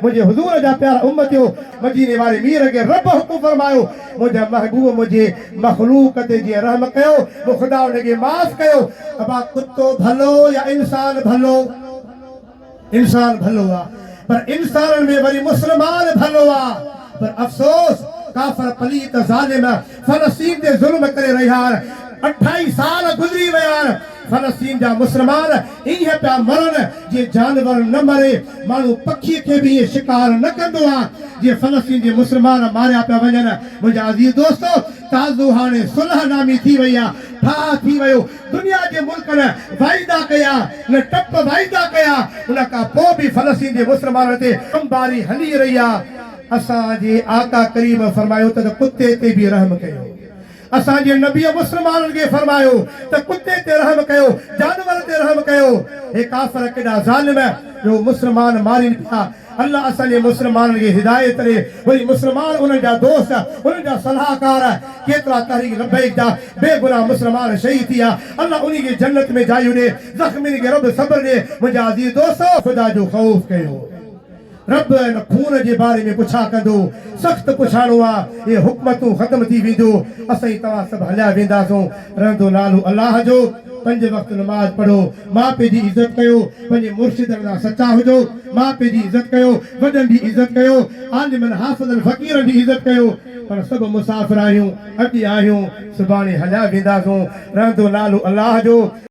मुझे हुजूर जा प्यारा उम्मतियो मदीने वाले मीर के रब हुकुम फरमायो मुझे महबूब मुझे मखलूक ते जी रहम कयो वो खुदा उनके माफ कयो अबा कुत्तो भलो या इंसान भलो इंसान भलो आ पर इंसान में वरी मुसलमान भलो आ पर अफसोस काफर पलीत जालिम फलस्तीन ते जुल्म करे रहा 28 साल गुजरी विया फलस्तीन जा मुसलमान इहे पिया मरन जे जानवर न मरे माण्हू पखी के भी शिकार न कंदो आ जे फलस्तीन जे मुसलमान मारिया पिया वञनि मुंहिंजा अज़ीज़ दोस्तो ताज़ो हाणे सुलह नामी थी वई आ ठा थी वियो दुनिया जे मुल्कनि वाइदा कया न टप वाइदा कया उन खां पोइ बि फलस्तीन जे मुसलमान ते बमबारी हली रही आ असांजे आका करीम फरमायो त कुत्ते ते बि रहम कयो असांजे नबी मुसलमाननि खे फरमायो त कुत्ते ते रहम कयो जानवर ते रहम कयो हे काफ़िर केॾा ज़ालिम जो मुसलमान मारिन पिया अल्लाह असांजे मुसलमाननि खे हिदायत ॾे वरी मुसलमान उन्हनि जा दोस्त उन्हनि जा सलाहकार केतिरा तहरीक लबैक जा बेगुनाह मुसलमान शहीद थी आहे अल्लाह उन्ही खे जन्नत में जाइ ॾे ज़ख़्मी खे रब सब्र ॾे मुंहिंजा अज़ीज़ दोस्तो ख़ुदा जो ख़ौफ़ कयो रब इन खून जे बारे में पुछा कंदो सख़्त पुछाणो आहे ये हुकूमतूं ख़त्म थी वेंदो असां तव्हां सभु हलिया वेंदासूं रहंदो नालो अल्लाह जो 5 वक्त नमाज पढ़ो मां पे जी इज्जत कयो पंहिंजे मुर्शिदनि सां सच्चा हुजो मां पे जी इज्जत कयो वॾनि जी इज्जत कयो आलिमनि हाफ़िज़नि फ़क़ीरनि जी इज्जत कयो पर सभु मुसाफ़िर आहियूं अॼु आहियूं सुभाणे हलिया वेंदासूं रहंदो नालो अल्लाह जो